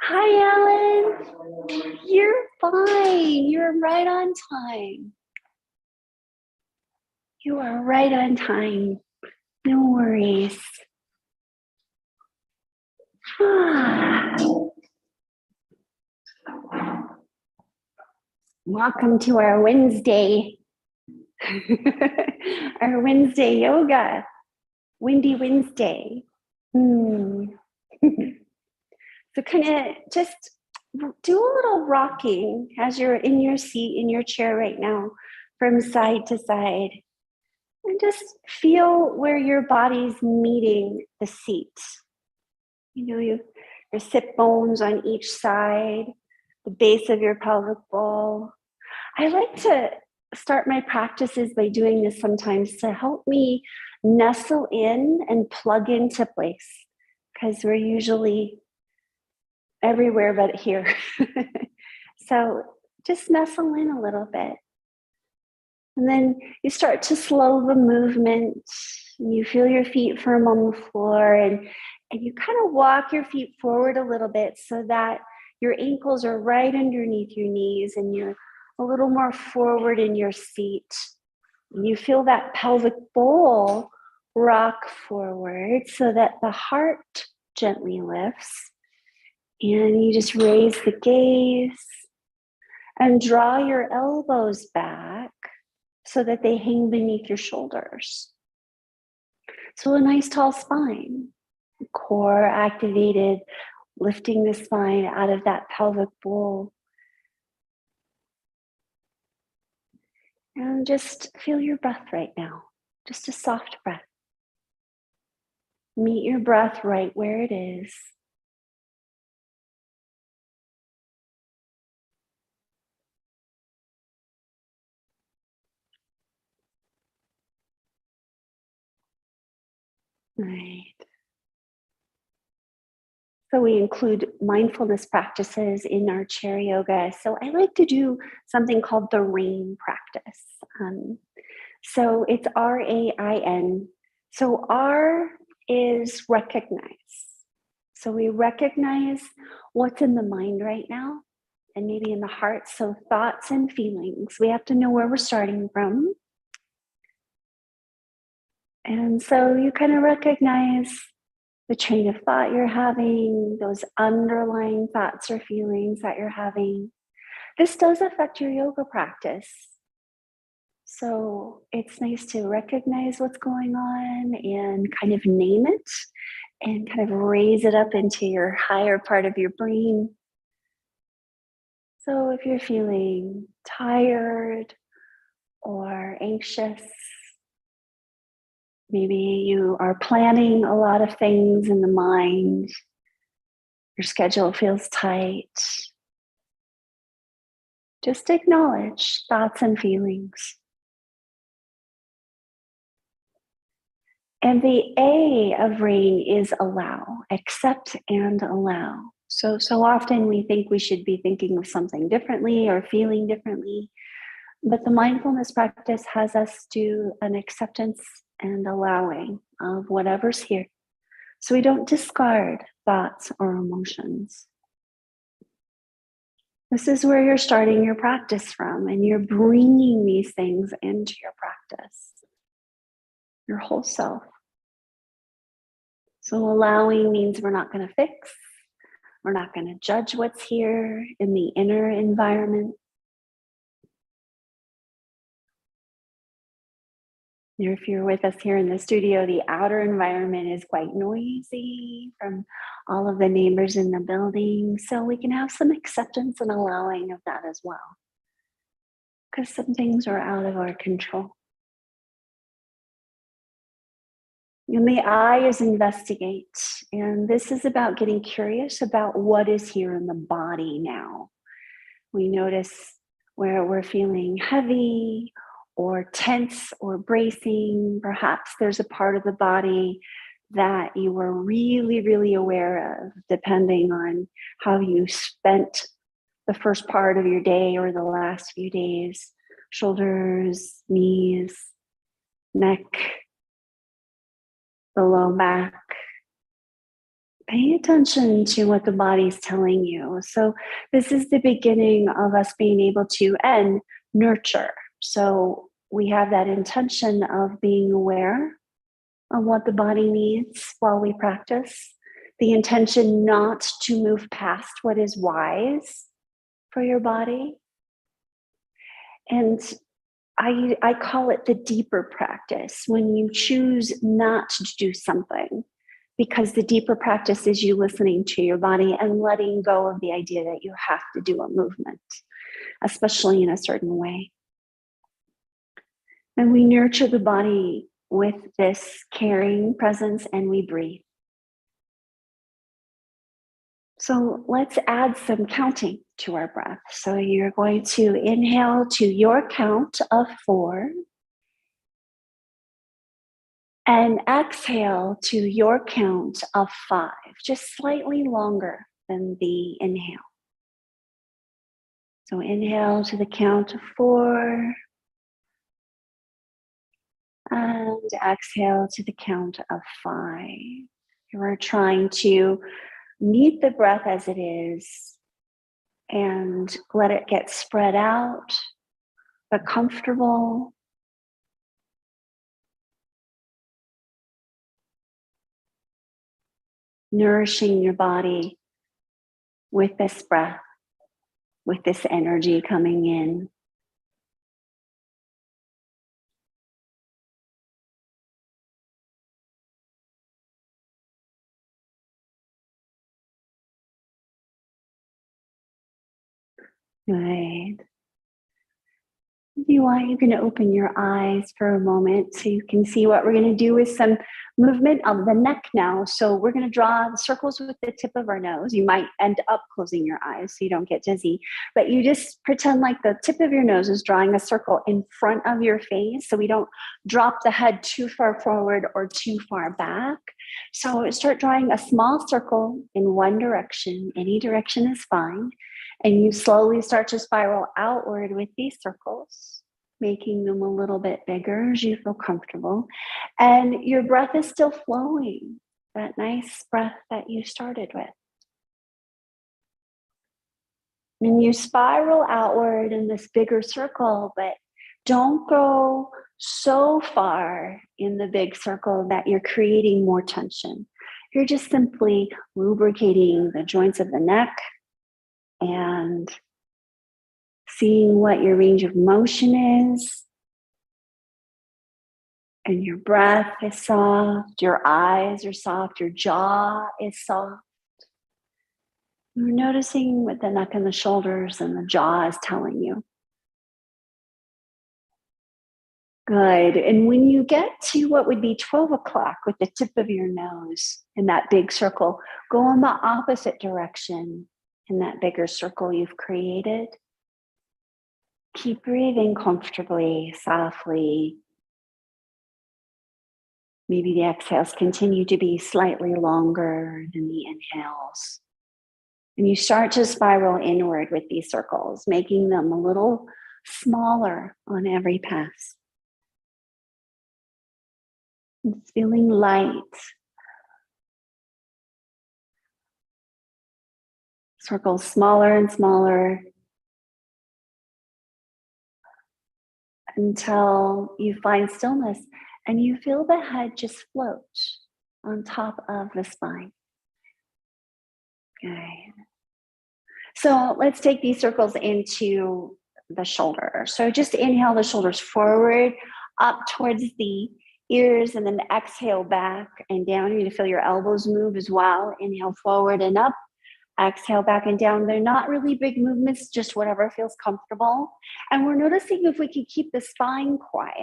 Hi, Ellen. You're fine. You're right on time. You are right on time. No worries. Welcome to our Wednesday. Our Wednesday yoga. Windy Wednesday. So kind of just do a little rocking as you're in your seat, in your chair right now, from side to side. And just feel where your body's meeting the seat. You know, your sit bones on each side, the base of your pelvic bowl. I like to start my practices by doing this sometimes to help me nestle in and plug into place, because we're usually everywhere but here. So just nestle in a little bit. And then you start to slow the movement, and you feel your feet firm on the floor, and you kind of walk your feet forward a little bit so that your ankles are right underneath your knees and you're a little more forward in your seat. And you feel that pelvic bowl rock forward so that the heart gently lifts. And you just raise the gaze and draw your elbows back so that they hang beneath your shoulders. So a nice tall spine, core activated, lifting the spine out of that pelvic bowl. And just feel your breath right now, just a soft breath. Meet your breath right where it is. Right. So we include mindfulness practices in our chair yoga. So I like to do something called the RAIN practice. So it's RAIN. So R is recognize. So we recognize what's in the mind right now and maybe in the heart. So thoughts and feelings. We have to know where we're starting from. And so you kind of recognize the train of thought you're having, those underlying thoughts or feelings that you're having. This does affect your yoga practice. So it's nice to recognize what's going on and kind of name it and kind of raise it up into your higher part of your brain. So if you're feeling tired or anxious, maybe you are planning a lot of things in the mind. Your schedule feels tight. Just acknowledge thoughts and feelings. And the A of RAIN is allow, accept and allow. So often we think we should be thinking of something differently or feeling differently, but the mindfulness practice has us do an acceptance and allowing of whatever's here. So we don't discard thoughts or emotions. This is where you're starting your practice from, and you're bringing these things into your practice, your whole self. So allowing means we're not going to fix, we're not going to judge what's here in the inner environment. If you're with us here in the studio, the outer environment is quite noisy from all of the neighbors in the building. So we can have some acceptance and allowing of that as well, because some things are out of our control. And the I is investigate. And this is about getting curious about what is here in the body now. We notice where we're feeling heavy or tense or bracing. Perhaps there's a part of the body that you were really, really aware of, depending on how you spent the first part of your day or the last few days. Shoulders, knees, neck, the low back, Pay attention to what the body's telling you. So this is the beginning of us being able to nurture. So we have that intention of being aware of what the body needs while we practice. The intention not to move past what is wise for your body. And I call it the deeper practice, when you choose not to do something, because the deeper practice is you listening to your body and letting go of the idea that you have to do a movement, especially in a certain way. And we nurture the body with this caring presence, and we breathe. So let's add some counting to our breath. So you're going to inhale to your count of 4. And exhale to your count of 5, just slightly longer than the inhale. So inhale to the count of 4. And exhale to the count of 5. We're trying to meet the breath as it is and let it get spread out, but comfortable. Nourishing your body with this breath, with this energy coming in. Good. If you want, you can open your eyes for a moment so you can see what we're going to do with some movement of the neck now. So we're going to draw circles with the tip of our nose. You might end up closing your eyes so you don't get dizzy, but you just pretend like the tip of your nose is drawing a circle in front of your face so we don't drop the head too far forward or too far back. So start drawing a small circle in one direction. Any direction is fine. And you slowly start to spiral outward with these circles, making them a little bit bigger as you feel comfortable. And your breath is still flowing, that nice breath that you started with. And you spiral outward in this bigger circle, but don't go so far in the big circle that you're creating more tension. You're just simply lubricating the joints of the neck and seeing what your range of motion is. And your breath is soft, your eyes are soft, your jaw is soft. You're noticing what the neck and the shoulders and the jaw is telling you. Good. And when you get to what would be 12 o'clock with the tip of your nose in that big circle, go in the opposite direction in that bigger circle you've created. Keep breathing comfortably, softly. Maybe the exhales continue to be slightly longer than the inhales. And you start to spiral inward with these circles, making them a little smaller on every pass. It's feeling light. Circles smaller and smaller until you find stillness and you feel the head just float on top of the spine. Okay. So let's take these circles into the shoulder. So just inhale the shoulders forward, up towards the ears, and then exhale back and down. You're going to feel your elbows move as well. Inhale forward and up. Exhale back and down. They're not really big movements, just whatever feels comfortable. And we're noticing if we can keep the spine quiet.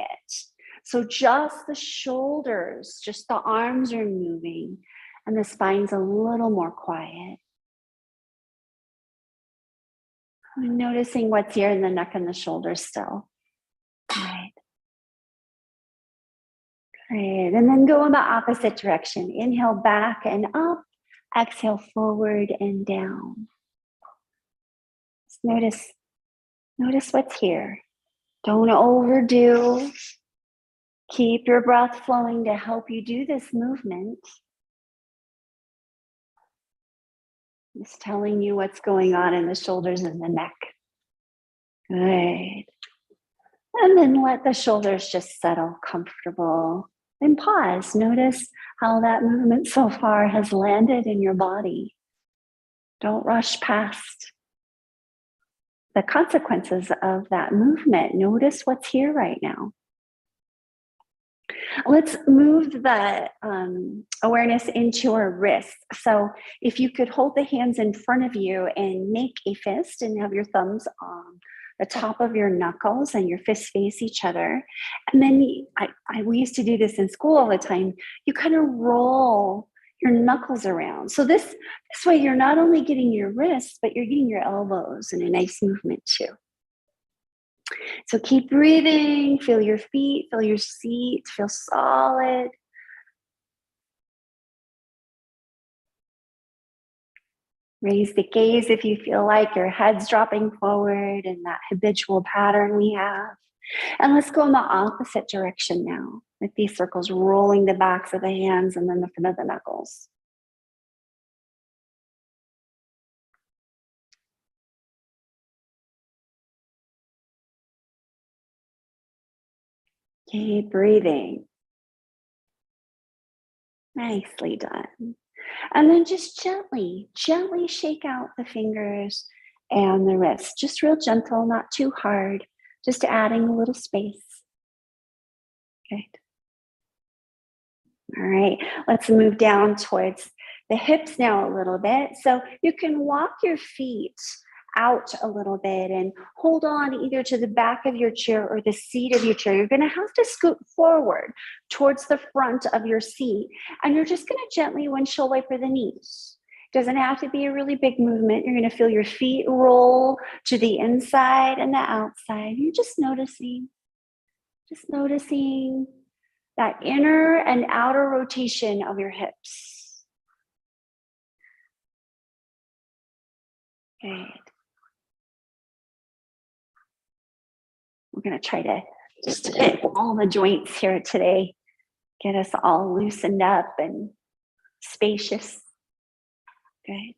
So just the shoulders, just the arms are moving, and the spine's a little more quiet. I'm noticing what's here in the neck and the shoulders still. Right. Great. And then go in the opposite direction. Inhale back and up. Exhale forward and down. Just notice what's here. Don't overdo. Keep your breath flowing to help you do this movement. Just telling you what's going on in the shoulders and the neck. Good. And then let the shoulders just settle comfortable. Then pause. Notice how that movement so far has landed in your body. Don't rush past the consequences of that movement. Notice what's here right now. Let's move the awareness into our wrists. So if you could hold the hands in front of you and make a fist and have your thumbs on the top of your knuckles and your fists face each other. And then we used to do this in school all the time. You kind of roll your knuckles around. So this way you're not only getting your wrists, but you're getting your elbows in a nice movement too. So keep breathing, feel your feet, feel your seat, feel solid. Raise the gaze if you feel like your head's dropping forward in that habitual pattern we have. And let's go in the opposite direction now, with these circles rolling the backs of the hands and then the front of the knuckles. Keep breathing. Nicely done. And then just gently shake out the fingers and the wrists. Just real gentle, not too hard, just adding a little space. Good. All right, let's move down towards the hips now a little bit. So you can walk your feet out a little bit and hold on either to the back of your chair or the seat of your chair. You're going to have to scoot forward towards the front of your seat, and you're just going to gently windshield wiper the knees. Doesn't have to be a really big movement. You're going to feel your feet roll to the inside and the outside. You're just noticing that inner and outer rotation of your hips. Good. We're going to try to just hit all the joints here today, get us all loosened up and spacious. Good.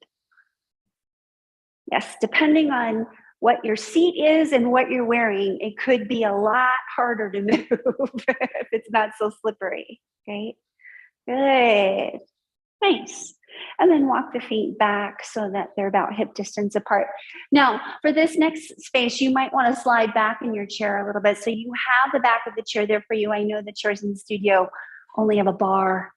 Yes, depending on what your seat is and what you're wearing, it could be a lot harder to move if it's not so slippery. Right? Good. Nice. And then walk the feet back so that they're about hip distance apart. Now, for this next space, you might want to slide back in your chair a little bit. So you have the back of the chair there for you. I know the chairs in the studio only have a bar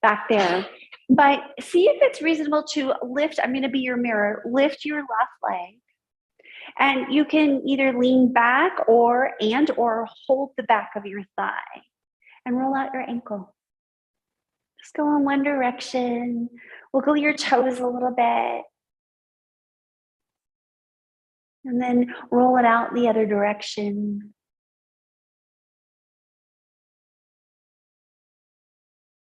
back there. But see if it's reasonable to lift. I'm going to be your mirror. Lift your left leg. And you can either lean back or hold the back of your thigh and roll out your ankle. Just go in one direction. Wiggle your toes a little bit. And then roll it out the other direction.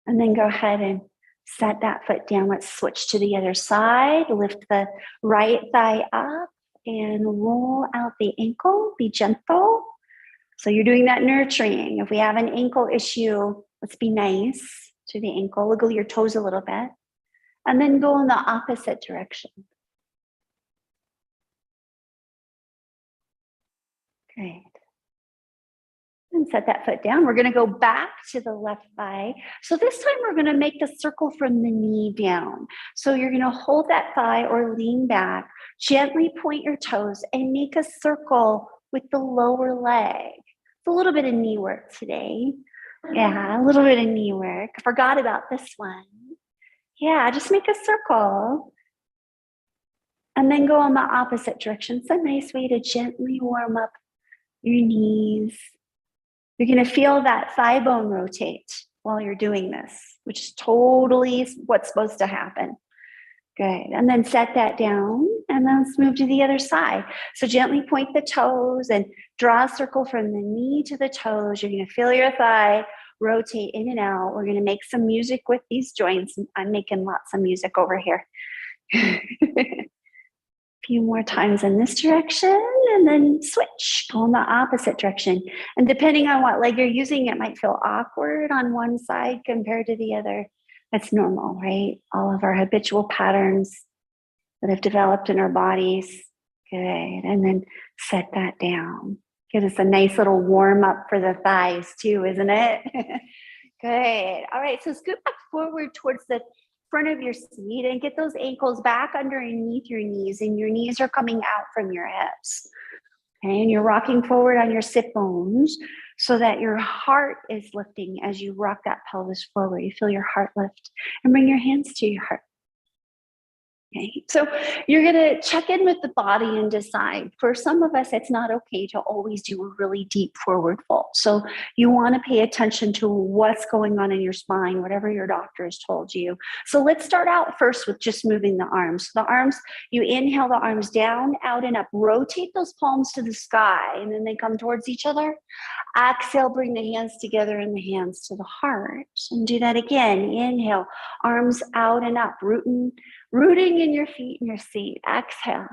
And then go ahead and set that foot down. Let's switch to the other side. Lift the right thigh up and roll out the ankle. Be gentle. So you're doing that nurturing. If we have an ankle issue, let's be nice to the ankle. Wiggle your toes a little bit. And then go in the opposite direction. Great. And set that foot down. We're going to go back to the left thigh. So this time we're going to make the circle from the knee down. So you're going to hold that thigh or lean back, gently point your toes and make a circle with the lower leg. It's a little bit of knee work today. Yeah, a little bit of knee work. I forgot about this one. Yeah, just make a circle. And then go in the opposite direction. It's a nice way to gently warm up your knees. You're going to feel that thigh bone rotate while you're doing this, which is totally what's supposed to happen. Good. And then set that down and then let's move to the other side. So gently point the toes and draw a circle from the knee to the toes. You're going to feel your thigh rotate in and out. We're going to make some music with these joints. I'm making lots of music over here. Few more times in this direction and then switch, go in the opposite direction. And depending on what leg you're using, it might feel awkward on one side compared to the other. That's normal, right? All of our habitual patterns that have developed in our bodies. Good. And then set that down. Give us a nice little warm up for the thighs too, isn't it? Good. All right. So scoot back forward towards the front of your seat and get those ankles back underneath your knees, and your knees are coming out from your hips. Okay. And you're rocking forward on your sit bones so that your heart is lifting as you rock that pelvis forward. You feel your heart lift, and bring your hands to your heart. Okay, so you're going to check in with the body and decide. For some of us, it's not okay to always do a really deep forward fold. So you want to pay attention to what's going on in your spine, whatever your doctor has told you. So let's start out first with just moving the arms. The arms, you inhale the arms down, out, and up. Rotate those palms to the sky, and then they come towards each other. Exhale, bring the hands together and the hands to the heart. And do that again. Inhale, arms out and up, rooting in your feet in your seat. Exhale.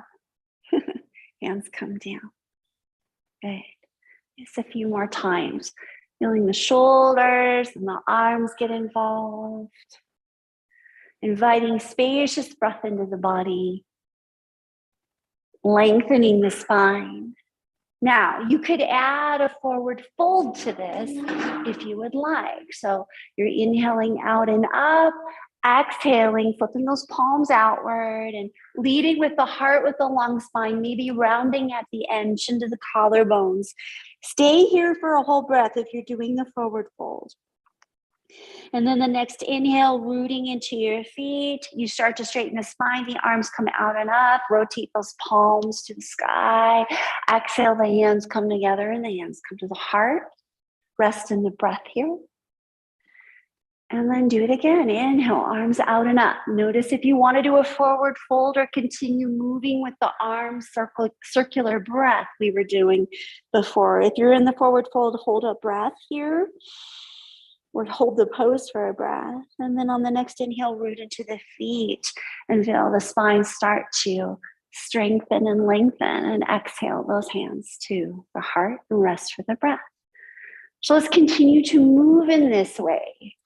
Hands come down. Good. Just a few more times. Feeling the shoulders and the arms get involved. Inviting spacious breath into the body. Lengthening the spine. Now, you could add a forward fold to this if you would like. So you're inhaling out and up, exhaling, flipping those palms outward and leading with the heart with the long spine, maybe rounding at the end, chin to the collarbones. Stay here for a whole breath if you're doing the forward fold. And then the next inhale, rooting into your feet. You start to straighten the spine. The arms come out and up. Rotate those palms to the sky. Exhale, the hands come together and the hands come to the heart. Rest in the breath here. And then do it again. Inhale, arms out and up. Notice if you want to do a forward fold or continue moving with the arms, circular breath we were doing before. If you're in the forward fold, hold a breath here. Or hold the pose for a breath. And then on the next inhale, root into the feet and feel the spine start to strengthen and lengthen. And exhale those hands to the heart and rest for the breath. So let's continue to move in this way.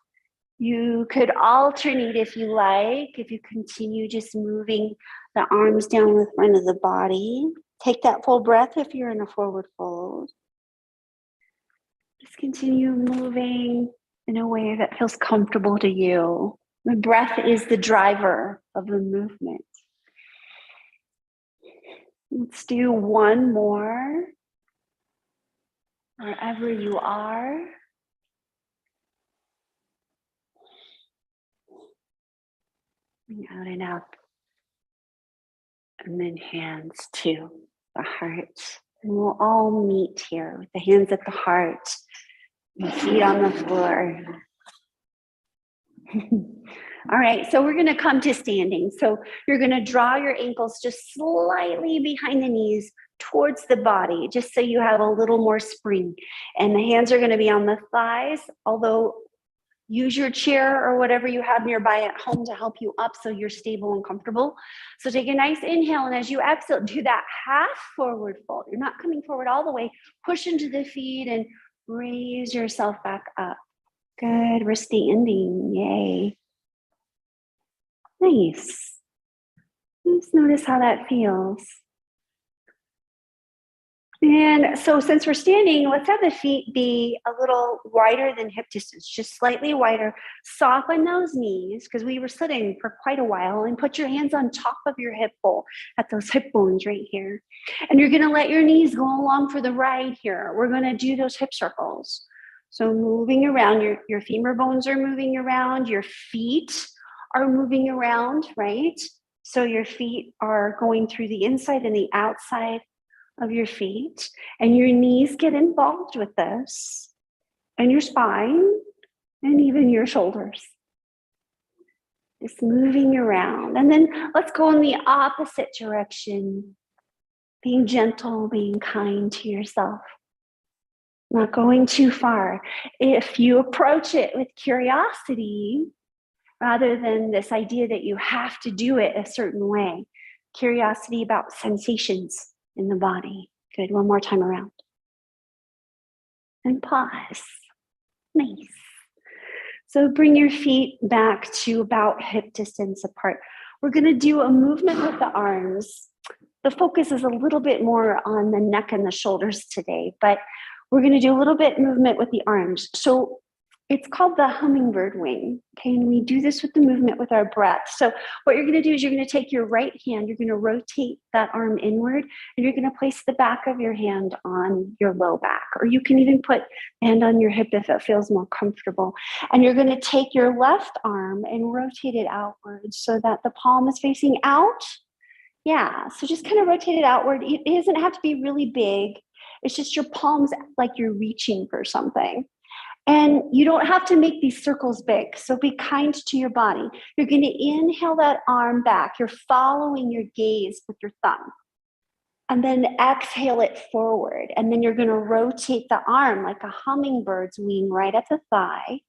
You could alternate if you like. If you continue just moving the arms down the front of the body. Take that full breath if you're in a forward fold. Just continue moving in a way that feels comfortable to you. The breath is the driver of the movement. Let's do one more. Wherever you are. Out and up. And then hands to the heart. And we'll all meet here with the hands at the heart. And feet on the floor. All right, so we're going to come to standing. So you're going to draw your ankles just slightly behind the knees towards the body, just so you have a little more spring. And the hands are going to be on the thighs, although use your chair or whatever you have nearby at home to help you up so you're stable and comfortable. So take a nice inhale, and as you exhale, do that half forward fold. You're not coming forward all the way. Push into the feet and raise yourself back up. Good, we're standing, yay. Nice. Just notice how that feels. And so since we're standing, let's have the feet be a little wider than hip distance, just slightly wider. Soften those knees because we were sitting for quite a while, and put your hands on top of your hip bowl at those hip bones right here. And you're going to let your knees go along for the ride here. We're going to do those hip circles. So moving around, your femur bones are moving around, your feet are moving around, right? So your feet are going through the inside and the outside of your feet, and your knees get involved with this, and your spine, and even your shoulders. Just moving around. And then let's go in the opposite direction, being gentle, being kind to yourself. Not going too far. If you approach it with curiosity, rather than this idea that you have to do it a certain way, curiosity about sensations in the body. Good, one more time around. And pause. Nice. So bring your feet back to about hip distance apart. We're going to do a movement with the arms. The focus is a little bit more on the neck and the shoulders today, but we're going to do a little bit movement with the arms. So it's called the Hummingbird Wing. Okay, and we do this with the movement with our breath. So what you're going to do is you're going to take your right hand, you're going to rotate that arm inward, and you're going to place the back of your hand on your low back, or you can even put the hand on your hip if it feels more comfortable. And you're going to take your left arm and rotate it outwards so that the palm is facing out. Yeah, so just kind of rotate it outward. It doesn't have to be really big. It's just your palms like you're reaching for something. And you don't have to make these circles big. So be kind to your body. You're going to inhale that arm back. You're following your gaze with your thumb. And then exhale it forward. And then you're going to rotate the arm like a hummingbird's wing right at the thigh.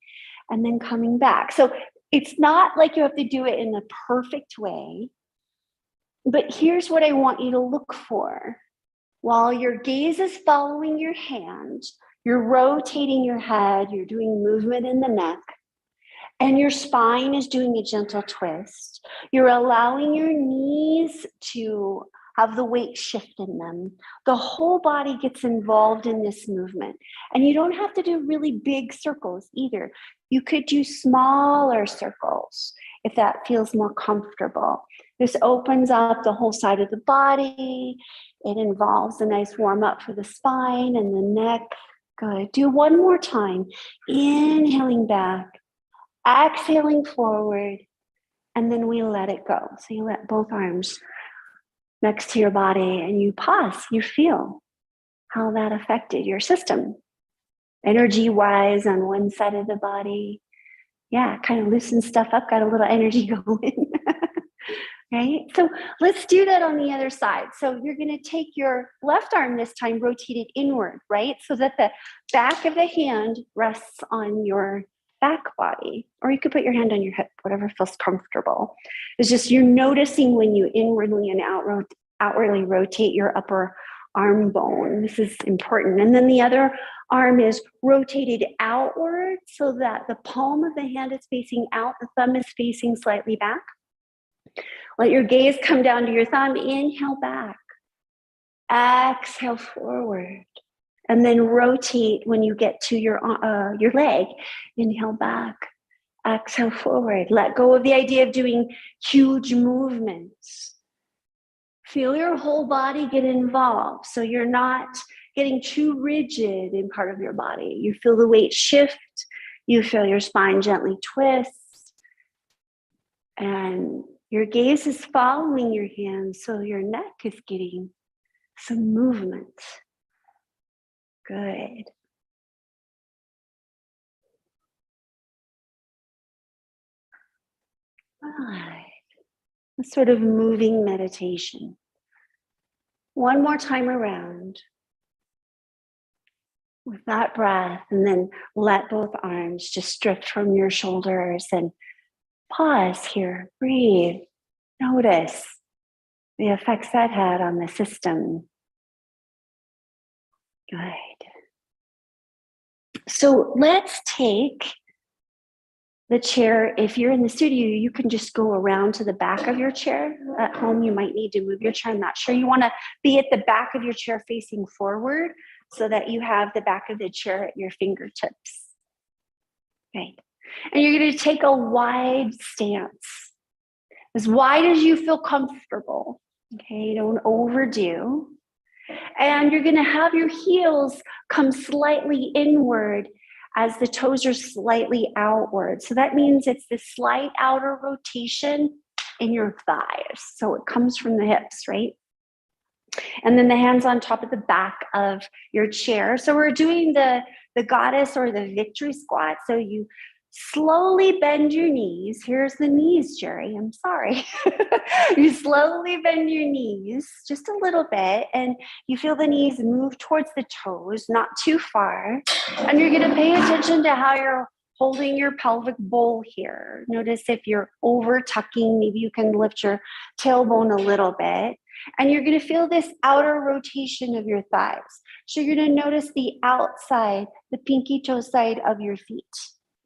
And then coming back. So it's not like you have to do it in the perfect way. But here's what I want you to look for. While your gaze is following your hand, you're rotating your head, you're doing movement in the neck, and your spine is doing a gentle twist. You're allowing your knees to have the weight shift in them. The whole body gets involved in this movement. And you don't have to do really big circles either. You could do smaller circles if that feels more comfortable. This opens up the whole side of the body. It involves a nice warm up for the spine and the neck. Good. Do one more time. Inhaling back, exhaling forward, and then we let it go. So you let both arms next to your body and you pause. You feel how that affected your system. Energy-wise on one side of the body. Yeah, kind of loosen stuff up, got a little energy going. Right? So let's do that on the other side. So you're going to take your left arm this time, rotate it inward, right? So that the back of the hand rests on your back body. Or you could put your hand on your hip, whatever feels comfortable. It's just you're noticing when you inwardly and outwardly rotate your upper arm bone. This is important. And then the other arm is rotated outward so that the palm of the hand is facing out, the thumb is facing slightly back. Let your gaze come down to your thumb. Inhale back. Exhale forward. And then rotate when you get to your leg. Inhale back. Exhale forward. Let go of the idea of doing huge movements. Feel your whole body get involved so you're not getting too rigid in part of your body. You feel the weight shift. You feel your spine gently twist. And your gaze is following your hands, so your neck is getting some movement. Good. All right. A sort of moving meditation. One more time around with that breath, and then let both arms just drift from your shoulders and pause here, breathe, notice the effects that had on the system. Good. So let's take the chair. If you're in the studio, you can just go around to the back of your chair. At home, you might need to move your chair. I'm not sure. You want to be at the back of your chair facing forward so that you have the back of the chair at your fingertips. Right. And you're going to take a wide stance, as wide as you feel comfortable. Okay, don't overdo. And you're going to have your heels come slightly inward as the toes are slightly outward. So that means it's this slight outer rotation in your thighs. So it comes from the hips, right? And then the hands on top of the back of your chair. So we're doing the goddess or the victory squat. So you slowly bend your knees. Here's the knees, Jerry. I'm sorry. You slowly bend your knees just a little bit, and you feel the knees move towards the toes, not too far. And you're going to pay attention to how you're holding your pelvic bowl here. Notice if you're over tucking, maybe you can lift your tailbone a little bit. And you're going to feel this outer rotation of your thighs. So you're going to notice the outside, the pinky toe side of your feet.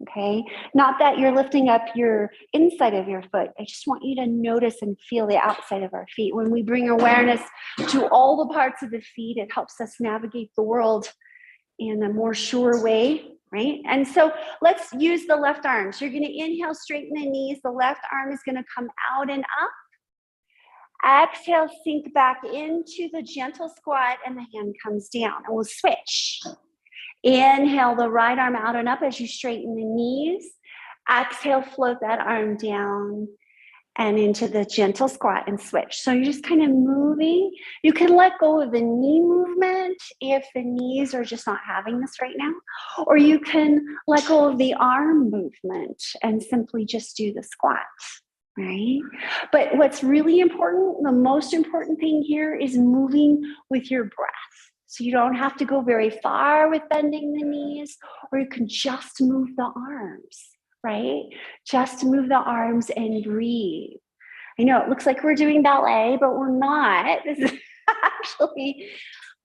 Okay, not that you're lifting up your inside of your foot. I just want you to notice and feel the outside of our feet. When we bring awareness to all the parts of the feet, it helps us navigate the world in a more sure way, right? And so let's use the left arm. So you're going to inhale, straighten the knees. The left arm is going to come out and up. Exhale, sink back into the gentle squat, and the hand comes down. And we'll switch. Inhale the right arm out and up as you straighten the knees. Exhale, float that arm down and into the gentle squat and switch. So you're just kind of moving. You can let go of the knee movement if the knees are just not having this right now, or you can let go of the arm movement and simply just do the squat, right? But what's really important, the most important thing here is moving with your breath. So you don't have to go very far with bending the knees, or you can just move the arms, right? Just move the arms and breathe. I know it looks like we're doing ballet, but we're not. This is actually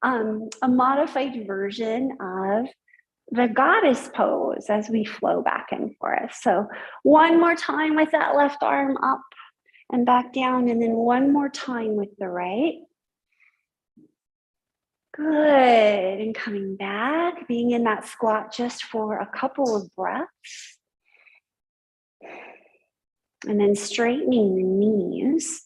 a modified version of the goddess pose as we flow back and forth. So one more time with that left arm up and back down, and then one more time with the right. Good, and coming back, being in that squat just for a couple of breaths. And then straightening the knees.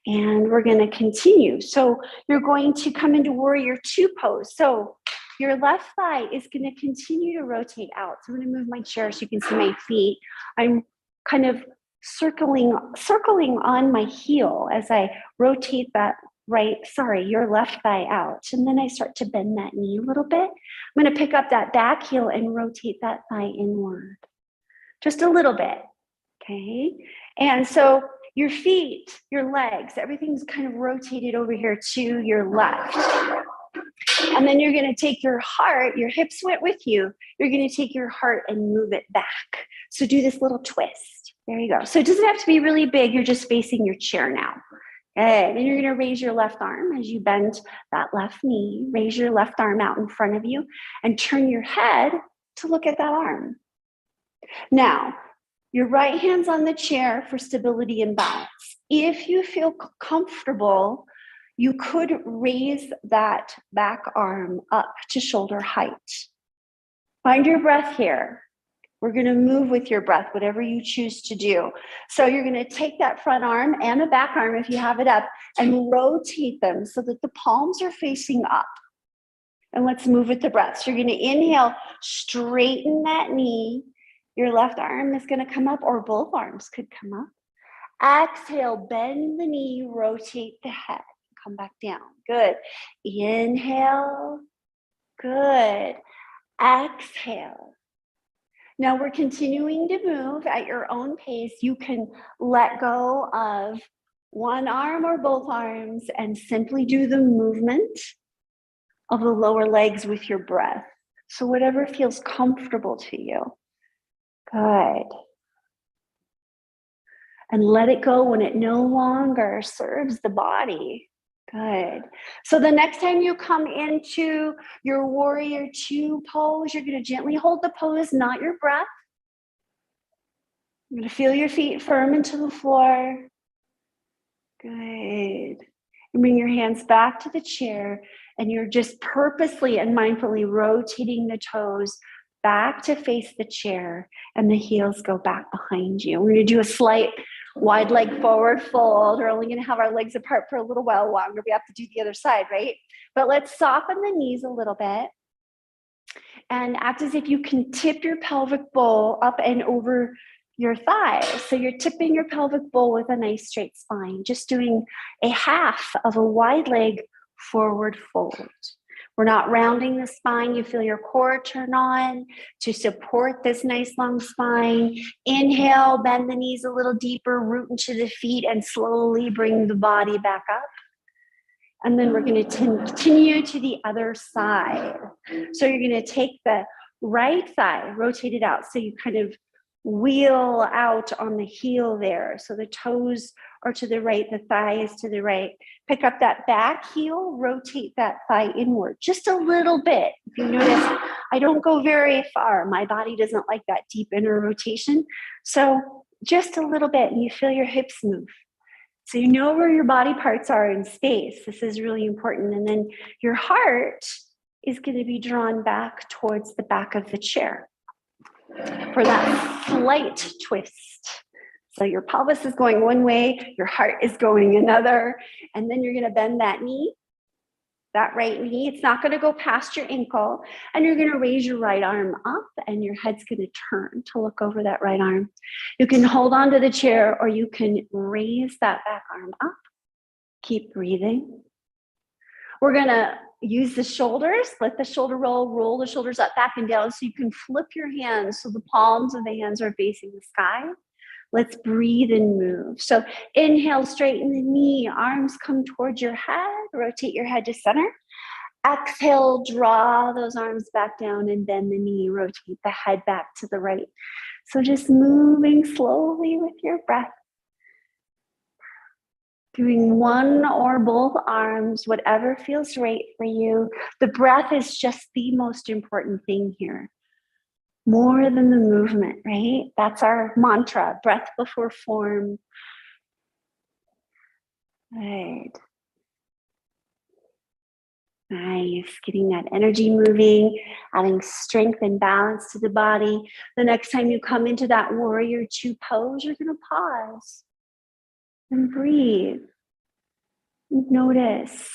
And we're going to continue. So you're going to come into warrior two pose. So your left thigh is going to continue to rotate out. So I'm going to move my chair so you can see my feet. I'm kind of circling on my heel as I rotate that your left thigh out. And then I start to bend that knee a little bit. I'm going to pick up that back heel and rotate that thigh inward. Just a little bit, okay? And so your feet, your legs, everything's kind of rotated over here to your left. And then you're going to take your heart, your hips went with you. You're going to take your heart and move it back. So do this little twist. There you go. So it doesn't have to be really big. You're just facing your chair now. Okay, then you're going to raise your left arm as you bend that left knee. Raise your left arm out in front of you and turn your head to look at that arm. Now, your right hand's on the chair for stability and balance. If you feel comfortable, you could raise that back arm up to shoulder height. Find your breath here. We're going to move with your breath, whatever you choose to do. So you're going to take that front arm and the back arm, if you have it up, and rotate them so that the palms are facing up. And let's move with the breath. So you're going to inhale, straighten that knee. Your left arm is going to come up, or both arms could come up. Exhale, bend the knee, rotate the head. Come back down. Good. Inhale. Good. Exhale. Now we're continuing to move at your own pace. You can let go of one arm or both arms and simply do the movement of the lower legs with your breath. So whatever feels comfortable to you. Good. And let it go when it no longer serves the body. Good. So the next time you come into your warrior two pose, you're going to gently hold the pose, not your breath. You're going to feel your feet firm into the floor. Good. And bring your hands back to the chair, and you're just purposely and mindfully rotating the toes back to face the chair, and the heels go back behind you. We're going to do a slight wide leg forward fold. We're only going to have our legs apart for a little while longer. We have to do the other side, right? But let's soften the knees a little bit and act as if you can tip your pelvic bowl up and over your thighs. So you're tipping your pelvic bowl with a nice straight spine, just doing a half of a wide leg forward fold. We're not rounding the spine. You feel your core turn on to support this nice long spine. Inhale, bend the knees a little deeper, root into the feet, and slowly bring the body back up. And then we're going to continue to the other side. So you're going to take the right thigh, rotate it out. So you kind of wheel out on the heel there. So the toes or to the right, the thigh is to the right. Pick up that back heel, rotate that thigh inward just a little bit. If you notice, I don't go very far. My body doesn't like that deep inner rotation. So just a little bit, and you feel your hips move. So you know where your body parts are in space. This is really important. And then your heart is going to be drawn back towards the back of the chair for that slight twist. So your pelvis is going one way, your heart is going another, and then you're going to bend that knee, that right knee. It's not going to go past your ankle, and you're going to raise your right arm up, and your head's going to turn to look over that right arm. You can hold on to the chair, or you can raise that back arm up. Keep breathing. We're going to use the shoulders, let the shoulder roll the shoulders up, back, and down, so you can flip your hands so the palms of the hands are facing the sky. Let's breathe and move. So inhale, straighten the knee, arms come towards your head, rotate your head to center. Exhale, draw those arms back down and bend the knee, rotate the head back to the right. So just moving slowly with your breath. Doing one or both arms, whatever feels right for you. The breath is just the most important thing here. More than the movement, right? That's our mantra, breath before form. Right. Nice, getting that energy moving, adding strength and balance to the body. The next time you come into that warrior two pose, you're gonna pause and breathe. Notice.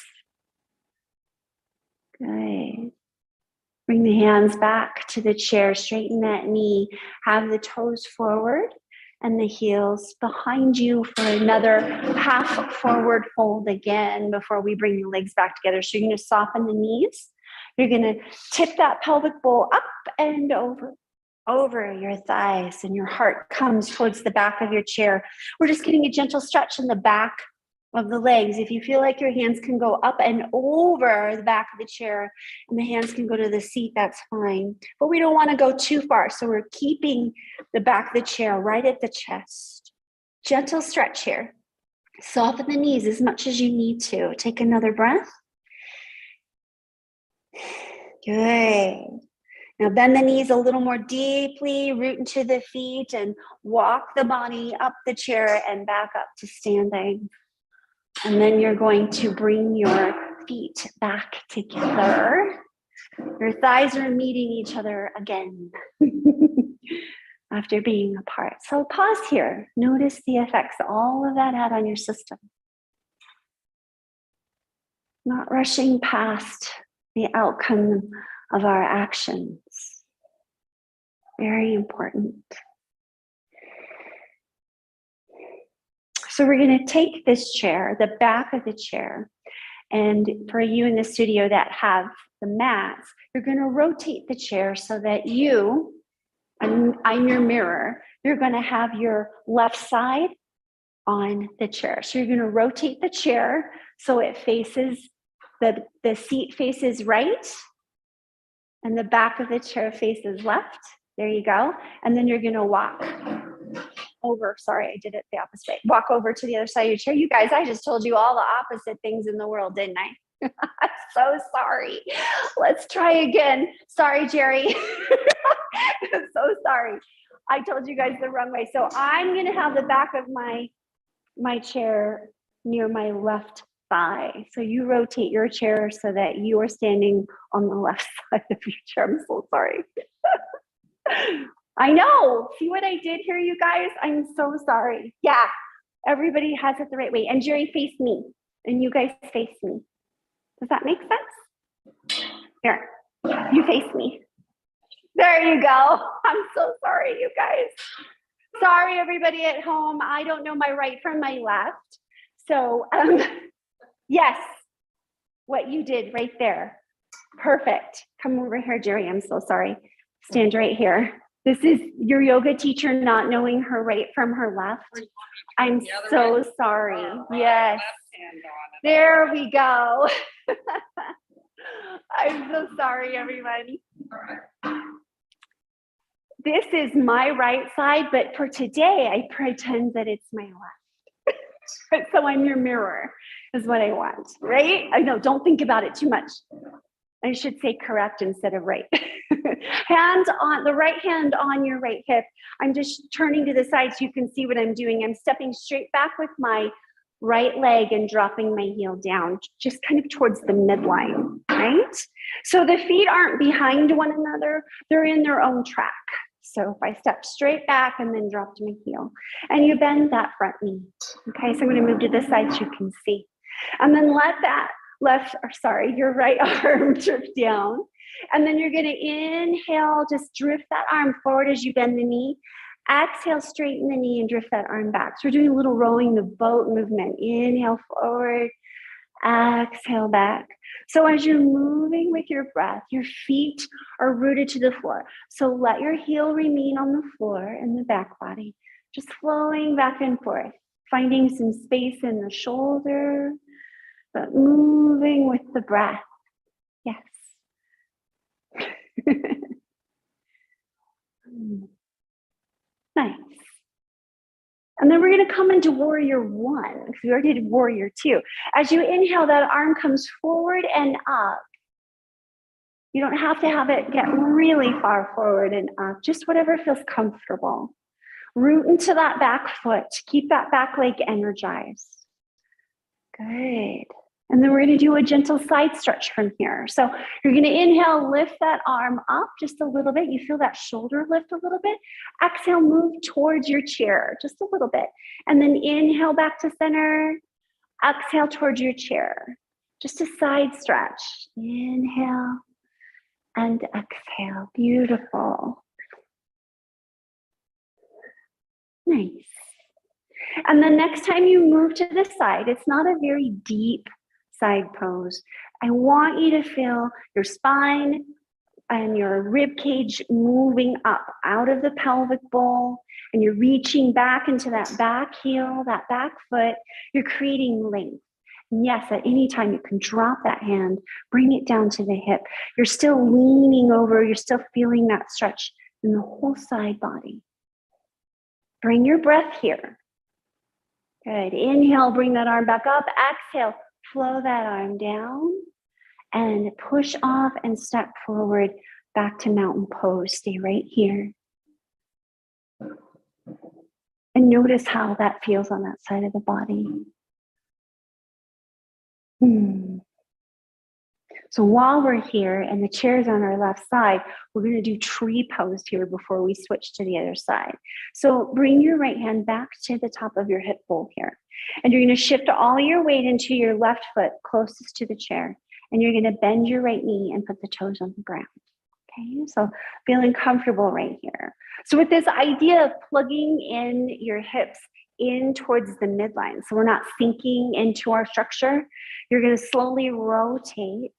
Good. Bring the hands back to the chair, straighten that knee, have the toes forward and the heels behind you for another half forward fold again before we bring the legs back together. So you're going to soften the knees. You're going to tip that pelvic bowl up and over your thighs, and your heart comes towards the back of your chair. We're just getting a gentle stretch in the back of the legs. If you feel like your hands can go up and over the back of the chair and the hands can go to the seat, that's fine. But we don't want to go too far. So we're keeping the back of the chair right at the chest. Gentle stretch here. Soften the knees as much as you need to. Take another breath. Good. Now bend the knees a little more deeply, root into the feet, and walk the body up the chair and back up to standing. And then you're going to bring your feet back together. Your thighs are meeting each other again after being apart. So pause here. Notice the effects all of that had on your system. Not rushing past the outcome of our actions. Very important. So we're going to take this chair, the back of the chair, and for you in the studio that have the mats, you're going to rotate the chair so that you, on your mirror, you're going to have your left side on the chair. So you're going to rotate the chair so it faces, the seat faces right, and the back of the chair faces left. There you go. And then you're going to walk over. Sorry, I did it the opposite way. Walk over to the other side of your chair. You guys, I just told you all the opposite things in the world, didn't I? I'm so sorry. Let's try again. Sorry, Jerry. I'm so sorry. I told you guys the wrong way. So I'm going to have the back of my chair near my left thigh. So you rotate your chair so that you are standing on the left side of your chair. I'm so sorry. I know. See what I did here, you guys? I'm so sorry. Yeah, everybody has it the right way. And Jerry, face me. And you guys face me. Does that make sense? Here, you face me. There you go. I'm so sorry, you guys. Sorry, everybody at home. I don't know my right from my left. So, yes, what you did right there. Perfect. Come over here, Jerry. I'm so sorry. Stand right here. This is your yoga teacher not knowing her right from her left. I'm so sorry. Yes. There we go. I'm so sorry, everybody. This is my right side, but for today, I pretend that it's my left. So I'm your mirror is what I want, right? I know, don't think about it too much. I should say correct instead of right. Hand on the right hand on your right hip. I'm just turning to the side so you can see what I'm doing. I'm stepping straight back with my right leg and dropping my heel down, just kind of towards the midline, right? So the feet aren't behind one another, they're in their own track. So if I step straight back and then drop to my heel, and you bend that front knee. Okay, so I'm gonna move to this side so you can see. And then let that your right arm drift down. And then you're gonna inhale, just drift that arm forward as you bend the knee. Exhale, straighten the knee and drift that arm back. So we're doing a little rowing the boat movement. Inhale forward, exhale back. So as you're moving with your breath, your feet are rooted to the floor. So let your heel remain on the floor in the back body, just flowing back and forth, finding some space in the shoulder, but moving with the breath. Yes. Nice. And then we're going to come into warrior one, because we already did warrior two. As you inhale, that arm comes forward and up. You don't have to have it get really far forward and up, just whatever feels comfortable. Root into that back foot. Keep that back leg energized. Good. And then we're going to do a gentle side stretch from here. So you're going to inhale, lift that arm up just a little bit. You feel that shoulder lift a little bit. Exhale, move towards your chair just a little bit. And then inhale back to center. Exhale towards your chair. Just a side stretch. Inhale and exhale. Beautiful. Nice. And the next time you move to the side, it's not a very deep side pose. I want you to feel your spine and your rib cage moving up out of the pelvic bowl, and you're reaching back into that back heel, that back foot. You're creating length. And yes, at any time you can drop that hand, bring it down to the hip. You're still leaning over, you're still feeling that stretch in the whole side body. Bring your breath here. Good. Inhale, bring that arm back up. Exhale, flow that arm down and push off and step forward back to mountain pose. Stay right here. And notice how that feels on that side of the body. So while we're here and the chair's on our left side, we're going to do tree pose here before we switch to the other side. So bring your right hand back to the top of your hip bowl here. And you're going to shift all your weight into your left foot closest to the chair. And you're going to bend your right knee and put the toes on the ground. Okay, so feeling comfortable right here. So with this idea of plugging in your hips in towards the midline, so we're not sinking into our structure, you're going to slowly rotate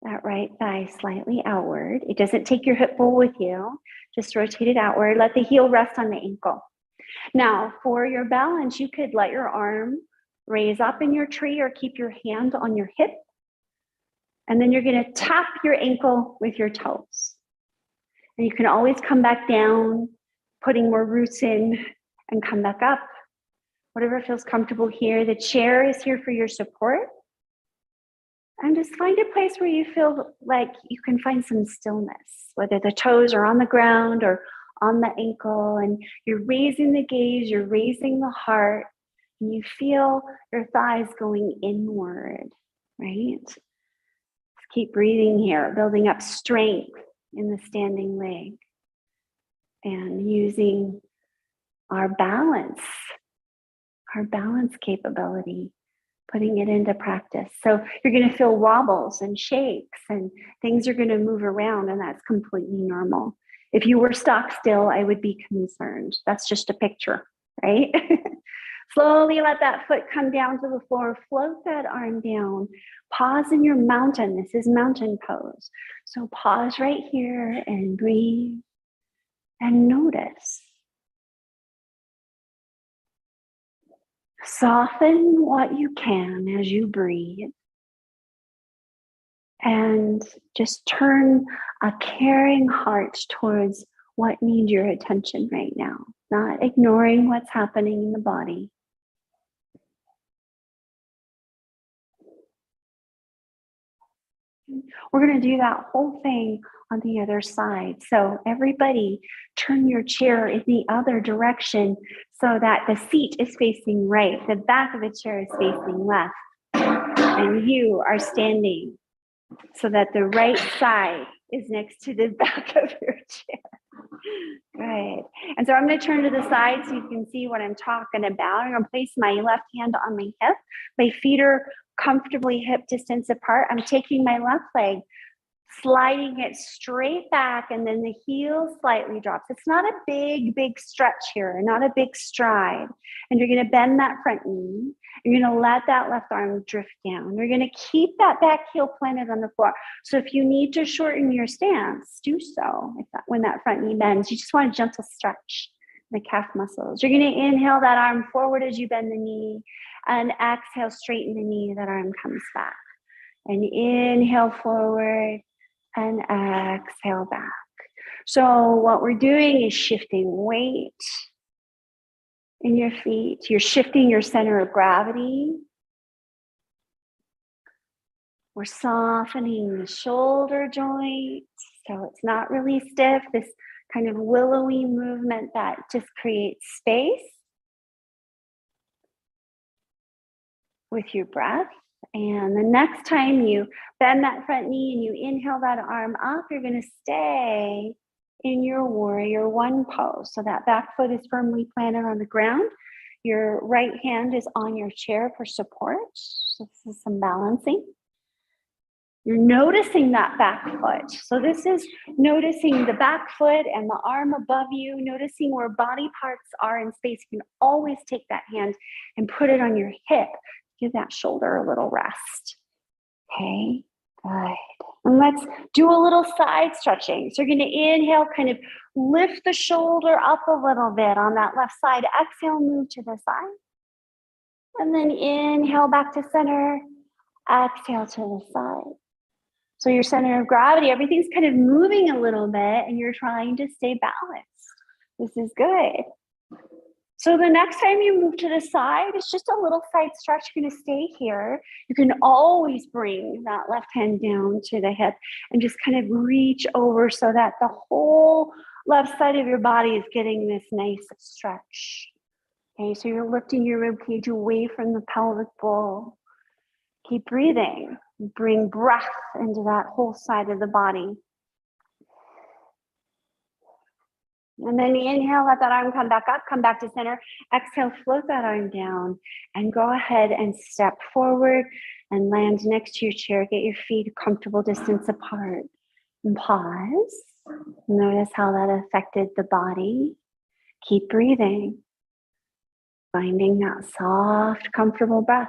that right thigh slightly outward. It doesn't take your hip bowl with you, just rotate it outward. Let the heel rest on the ankle. Now, for your balance, you could let your arm raise up in your tree or keep your hand on your hip. And then you're going to tap your ankle with your toes. And you can always come back down, putting more roots in and come back up. Whatever feels comfortable here. The chair is here for your support. And just find a place where you feel like you can find some stillness, whether the toes are on the ground or on the ankle, and you're raising the gaze, you're raising the heart, and you feel your thighs going inward, right? Just keep breathing here, building up strength in the standing leg and using our balance capability, putting it into practice. So you're going to feel wobbles and shakes and things are going to move around, and that's completely normal. If you were stock still, I would be concerned. That's just a picture, right? Slowly let that foot come down to the floor. Float that arm down. Pause in your mountain. This is mountain pose. So pause right here and breathe and notice. Soften what you can as you breathe. And just turn a caring heart towards what needs your attention right now, not ignoring what's happening in the body. We're going to do that whole thing on the other side. So everybody turn your chair in the other direction so that the seat is facing right, the back of the chair is facing left, and you are standing so that the right side is next to the back of your chair. Good. And so I'm going to turn to the side so you can see what I'm talking about. I'm going to place my left hand on my hip. My feet are comfortably hip distance apart. I'm taking my left leg, sliding it straight back, and then the heel slightly drops. It's not a big stretch here, not a big stride. And you're going to bend that front knee. You're going to let that left arm drift down. You're going to keep that back heel planted on the floor. So if you need to shorten your stance, do so. When that front knee bends, you just want a gentle stretch the calf muscles. You're going to inhale that arm forward as you bend the knee, and exhale, straighten the knee. That arm comes back. And inhale forward, and exhale back. So what we're doing is shifting weight in your feet. You're shifting your center of gravity. We're softening the shoulder joints so it's not really stiff, this kind of willowy movement that just creates space with your breath. And the next time you bend that front knee and you inhale that arm up, you're going to stay in your warrior one pose. So that back foot is firmly planted on the ground. Your right hand is on your chair for support. So this is some balancing. You're noticing that back foot. So this is noticing the back foot and the arm above you, noticing where body parts are in space. You can always take that hand and put it on your hip. Give that shoulder a little rest. Okay, good. And let's do a little side stretching. So you're going to inhale, kind of lift the shoulder up a little bit on that left side. Exhale, move to the side. And then inhale back to center. Exhale to the side. So your center of gravity, everything's kind of moving a little bit and you're trying to stay balanced. This is good. So the next time you move to the side, it's just a little side stretch. You're going to stay here. You can always bring that left hand down to the hip and just kind of reach over so that the whole left side of your body is getting this nice stretch. Okay, so you're lifting your rib cage away from the pelvic bowl. Keep breathing. Bring breath into that whole side of the body. And then inhale, let that arm come back up, come back to center. Exhale, float that arm down and go ahead and step forward and land next to your chair. Get your feet a comfortable distance apart. And pause. Notice how that affected the body. Keep breathing. Finding that soft, comfortable breath.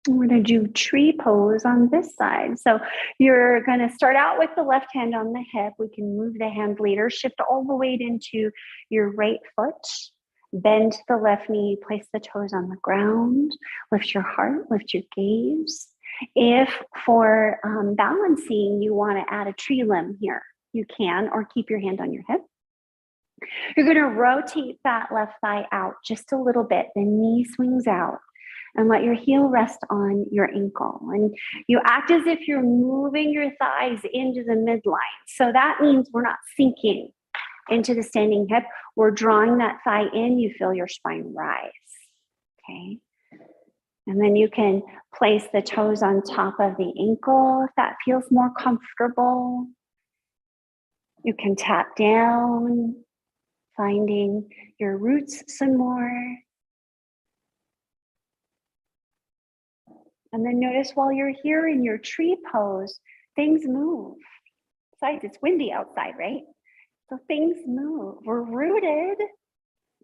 We're going to do tree pose on this side. So you're going to start out with the left hand on the hip. We can move the hand later. Shift all the weight into your right foot. Bend the left knee. Place the toes on the ground. Lift your heart. Lift your gaze. If for balancing, you want to add a tree limb here, you can, or keep your hand on your hip. You're going to rotate that left thigh out just a little bit. The knee swings out. And let your heel rest on your ankle. And you act as if you're moving your thighs into the midline. So that means we're not sinking into the standing hip. We're drawing that thigh in. You feel your spine rise. Okay. And then you can place the toes on top of the ankle if that feels more comfortable. You can tap down, finding your roots some more. And then notice while you're here in your tree pose, things move. Besides, it's windy outside, right? So things move. We're rooted,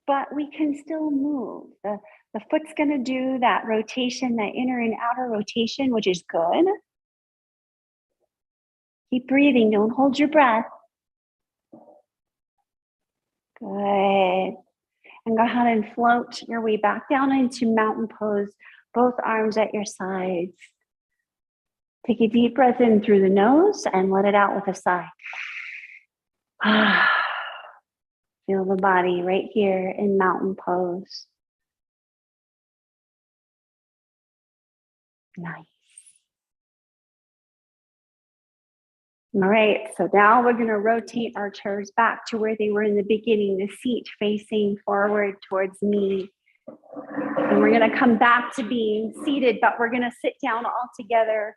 but we can still move. The foot's going to do that rotation, that inner and outer rotation, which is good. Keep breathing. Don't hold your breath. Good. And go ahead and float your way back down into mountain pose. Both arms at your sides. Take a deep breath in through the nose and let it out with a sigh. Feel the body right here in mountain pose. Nice. All right, so now we're going to rotate our chairs back to where they were in the beginning, the seat facing forward towards me. And we're going to come back to being seated, but we're going to sit down all together,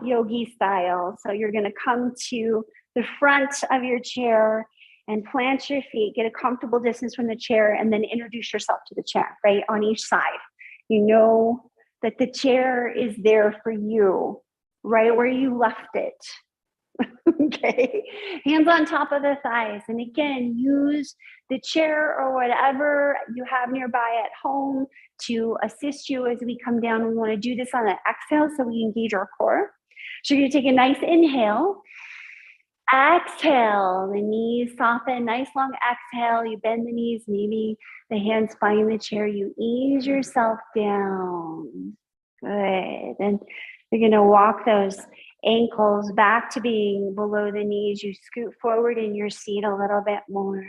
yogi style. So you're going to come to the front of your chair and plant your feet, get a comfortable distance from the chair, and then introduce yourself to the chair, right, on each side. You know that the chair is there for you, right where you left it. Okay, hands on top of the thighs. And again, use the chair or whatever you have nearby at home to assist you as we come down. We want to do this on an exhale so we engage our core. So you're going to take a nice inhale. Exhale, the knees soften, nice long exhale. You bend the knees, maybe the hands find the chair. You ease yourself down. Good. And you're going to walk those ankles back to being below the knees. You scoot forward in your seat a little bit more.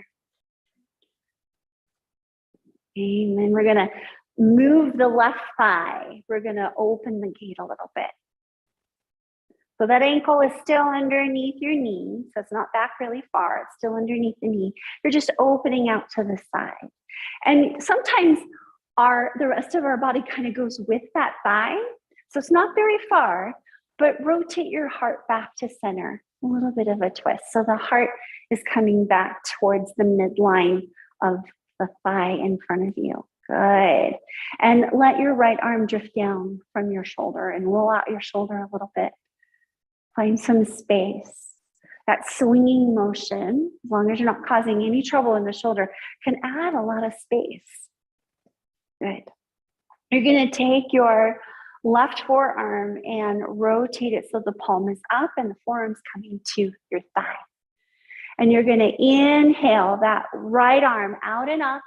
And then we're going to move the left thigh. We're going to open the gate a little bit. So that ankle is still underneath your knee. So it's not back really far. It's still underneath the knee. You're just opening out to the side. And sometimes the rest of our body kind of goes with that thigh. So it's not very far, but rotate your heart back to center. A little bit of a twist. So the heart is coming back towards the midline of the thigh in front of you. Good. And let your right arm drift down from your shoulder and roll out your shoulder a little bit. Find some space. That swinging motion, as long as you're not causing any trouble in the shoulder, can add a lot of space. Good. You're going to take your left forearm and rotate it so the palm is up and the forearm's coming to your thigh. And you're going to inhale that right arm out and up.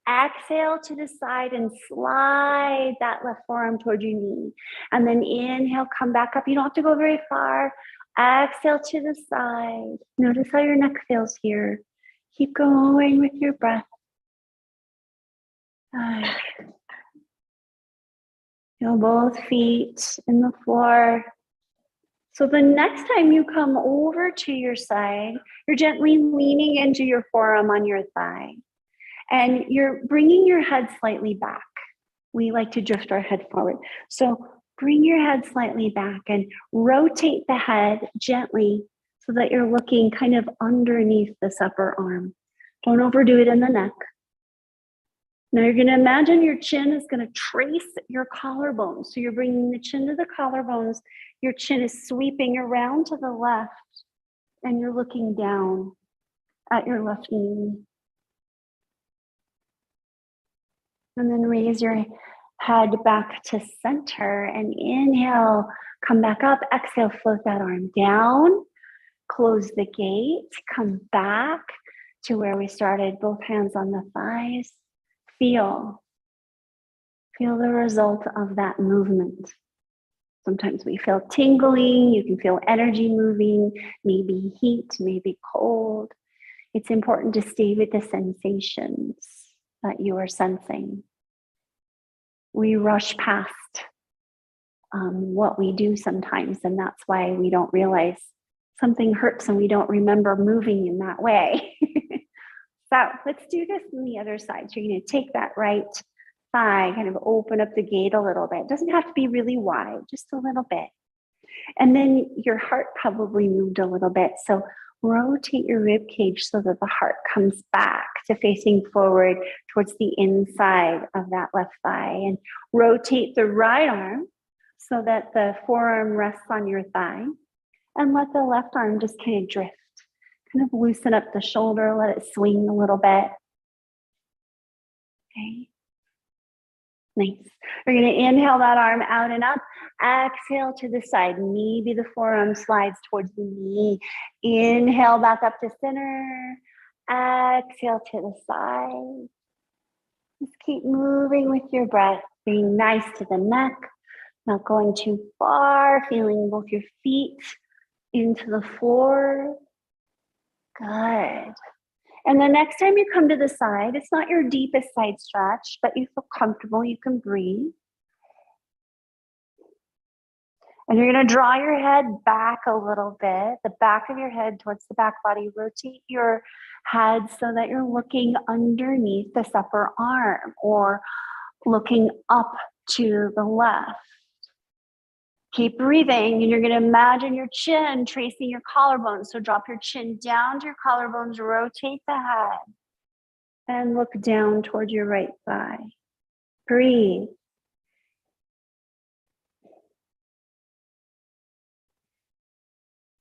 Exhale to the side and slide that left forearm toward your knee. And then inhale, come back up. You don't have to go very far. Exhale to the side. Notice how your neck feels here. Keep going with your breath. Feel both feet in the floor. So the next time you come over to your side, you're gently leaning into your forearm on your thigh. And you're bringing your head slightly back. We like to drift our head forward. So bring your head slightly back and rotate the head gently so that you're looking kind of underneath this upper arm. Don't overdo it in the neck. Now you're going to imagine your chin is going to trace your collarbones. So you're bringing the chin to the collarbones. Your chin is sweeping around to the left and you're looking down at your left knee. And then raise your head back to center and inhale, come back up, exhale, float that arm down, close the gate, come back to where we started, both hands on the thighs. Feel the result of that movement. Sometimes we feel tingling, you can feel energy moving, maybe heat, maybe cold. It's important to stay with the sensations that you are sensing. We rush past what we do sometimes, and that's why we don't realize something hurts and we don't remember moving in that way. So let's do this on the other side. So you're going to take that right thigh, kind of open up the gate a little bit. It doesn't have to be really wide, just a little bit. And then your heart probably moved a little bit. So rotate your rib cage so that the heart comes back to facing forward towards the inside of that left thigh. And rotate the right arm so that the forearm rests on your thigh. And let the left arm just kind of drift. Kind of loosen up the shoulder, let it swing a little bit. Okay. Nice. We're going to inhale that arm out and up. Exhale to the side. Maybe the forearm slides towards the knee. Inhale back up to center. Exhale to the side. Just keep moving with your breath. Being nice to the neck. Not going too far. Feeling both your feet into the floor. Good. And the next time you come to the side, it's not your deepest side stretch, but you feel comfortable, you can breathe. And you're going to draw your head back a little bit, the back of your head towards the back body. Rotate your head so that you're looking underneath this upper arm or looking up to the left. Keep breathing, and you're going to imagine your chin tracing your collarbones. So drop your chin down to your collarbones, rotate the head, and look down toward your right thigh. Breathe.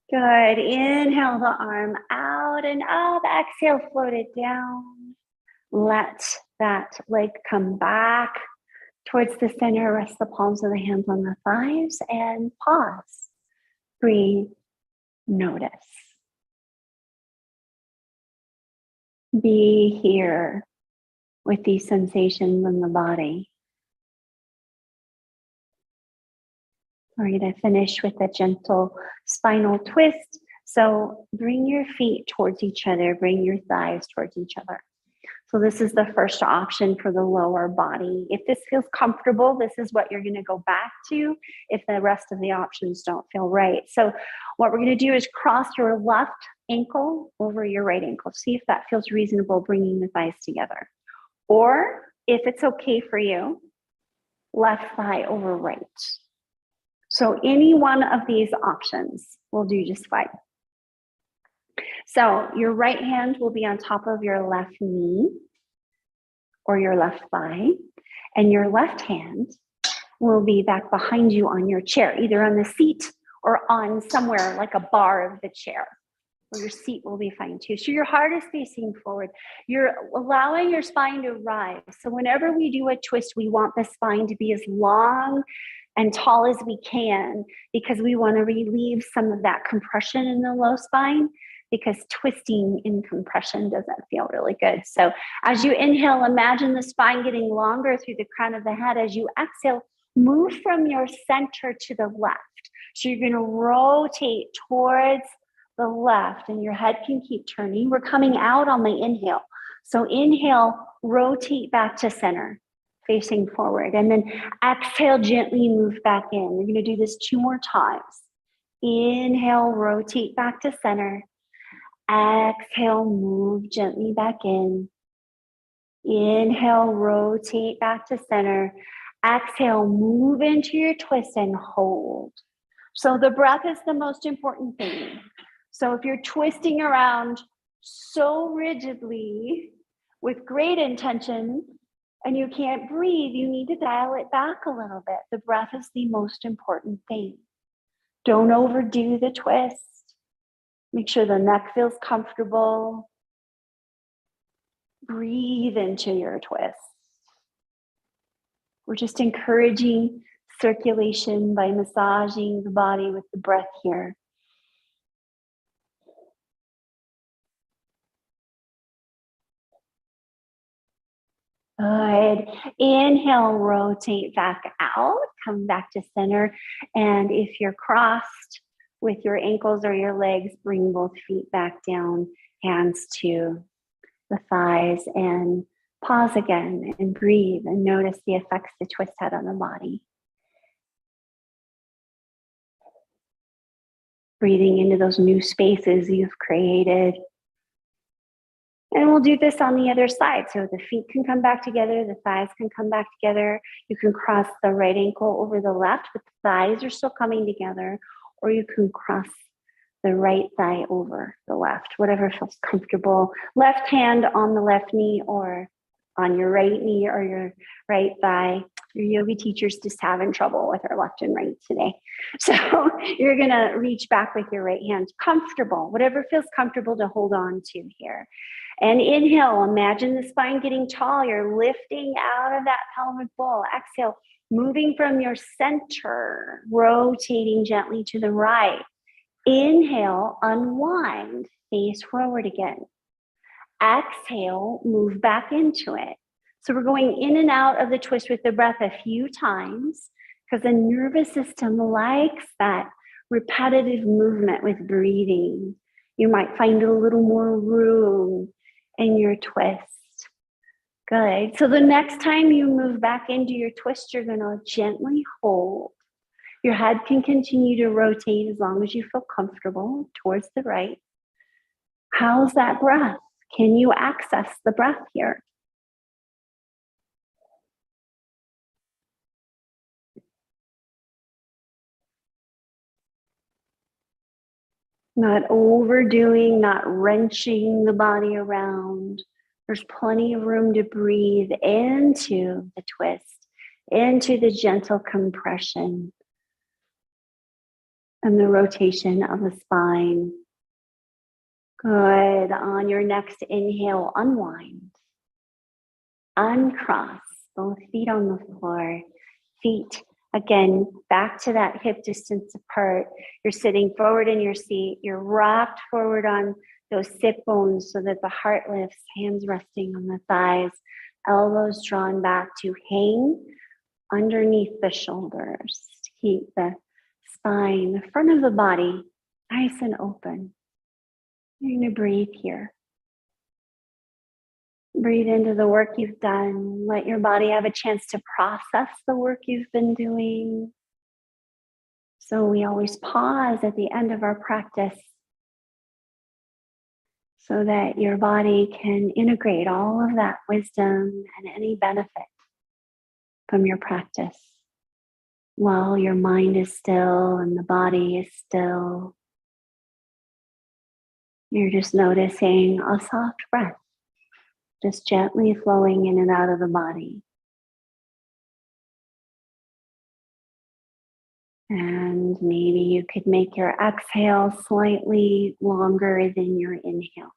Good. Inhale the arm out and up. Exhale, float it down. Let that leg come back towards the center. Rest the palms of the hands on the thighs and pause. Breathe. Notice. Be here with these sensations in the body. We're going to finish with a gentle spinal twist. So bring your feet towards each other, bring your thighs towards each other. So this is the first option for the lower body. If this feels comfortable, this is what you're going to go back to if the rest of the options don't feel right. So what we're going to do is cross your left ankle over your right ankle. See if that feels reasonable, bringing the thighs together. Or if it's okay for you, left thigh over right. So any one of these options will do just fine. So your right hand will be on top of your left knee or your left thigh, and your left hand will be back behind you on your chair, either on the seat or on somewhere like a bar of the chair, or your seat will be fine too. So your heart is facing forward. You're allowing your spine to rise. So whenever we do a twist, we want the spine to be as long and tall as we can, because we want to relieve some of that compression in the low spine, because twisting in compression doesn't feel really good. So as you inhale, imagine the spine getting longer through the crown of the head. As you exhale, move from your center to the left. So you're going to rotate towards the left, and your head can keep turning. We're coming out on the inhale. So inhale, rotate back to center, facing forward, and then exhale, gently move back in. We're going to do this 2 more times. Inhale, rotate back to center. Exhale, move gently back in. Inhale, rotate back to center. Exhale, move into your twist and hold. So the breath is the most important thing. So if you're twisting around so rigidly with great intention, and you can't breathe, you need to dial it back a little bit. The breath is the most important thing. Don't overdo the twist. Make sure the neck feels comfortable. Breathe into your twist. We're just encouraging circulation by massaging the body with the breath here. Good. Inhale, rotate back out, come back to center. And if you're crossed with your ankles or your legs, bring both feet back down, hands to the thighs, and pause again and breathe and notice the effects the twist had on the body. Breathing into those new spaces you've created. And we'll do this on the other side. So the feet can come back together, the thighs can come back together. You can cross the right ankle over the left, but the thighs are still coming together, or you can cross the right thigh over the left, whatever feels comfortable. Left hand on the left knee or on your right knee or your right thigh. Your yoga teacher's just having trouble with her left and right today. So you're gonna reach back with your right hand, comfortable, whatever feels comfortable to hold on to here. And inhale, imagine the spine getting tall. You're lifting out of that pelvic bowl. Exhale, moving from your center, rotating gently to the right. Inhale, unwind, face forward again. Exhale, move back into it. So we're going in and out of the twist with the breath a few times, because the nervous system likes that repetitive movement with breathing. You might find a little more room in your twist. Good. So the next time you move back into your twist, you're going to gently hold. Your head can continue to rotate as long as you feel comfortable towards the right. How's that breath? Can you access the breath here? Not overdoing, not wrenching the body around. There's plenty of room to breathe into the twist, into the gentle compression and the rotation of the spine. Good. On your next inhale, unwind. Uncross, both feet on the floor. Feet, again, back to that hip distance apart. You're sitting forward in your seat. You're rocked forward on those sit bones so that the heart lifts, hands resting on the thighs, elbows drawn back to hang underneath the shoulders to keep the spine, the front of the body, nice and open. You're going to breathe here. Breathe into the work you've done. Let your body have a chance to process the work you've been doing. So we always pause at the end of our practice so that your body can integrate all of that wisdom and any benefit from your practice while your mind is still and the body is still. You're just noticing a soft breath, just gently flowing in and out of the body. And maybe you could make your exhale slightly longer than your inhale.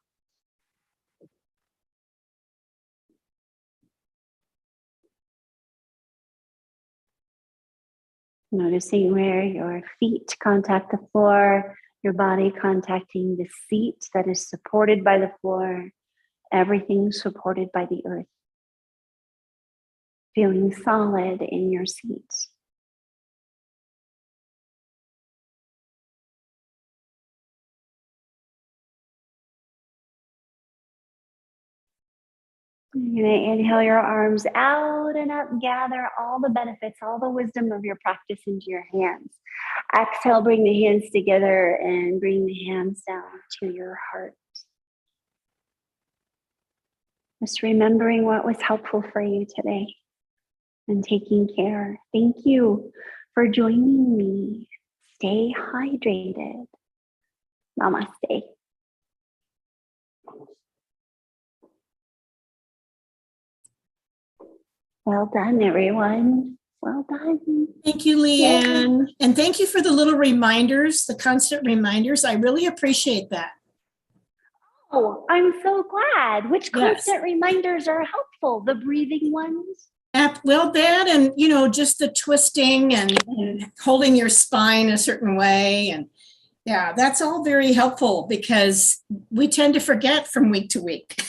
Noticing where your feet contact the floor, your body contacting the seat that is supported by the floor, everything supported by the earth. Feeling solid in your seat. You're going to inhale your arms out and up, gather all the benefits, all the wisdom of your practice into your hands. Exhale, bring the hands together and bring the hands down to your heart. Just remembering what was helpful for you today and taking care. Thank you for joining me. Stay hydrated. Namaste. Well done, everyone. Well done. Thank you, Leanne. Yeah. And thank you for the little reminders, the constant reminders. I really appreciate that. Oh, I'm so glad. Which constant reminders are helpful? The breathing ones? Well, that and, just the twisting and holding your spine a certain way. And yeah, that's all very helpful because we tend to forget from week to week.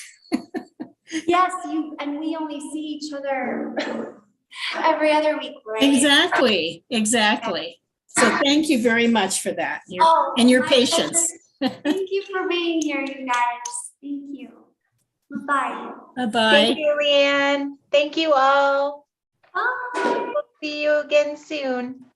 Yes, and we only see each other every other week, right? Exactly. So thank you very much for that and your patience. Thank you for being here, you guys. Thank you. Bye-bye. Bye-bye. Thank you, Leanne. Thank you all. Bye. See you again soon.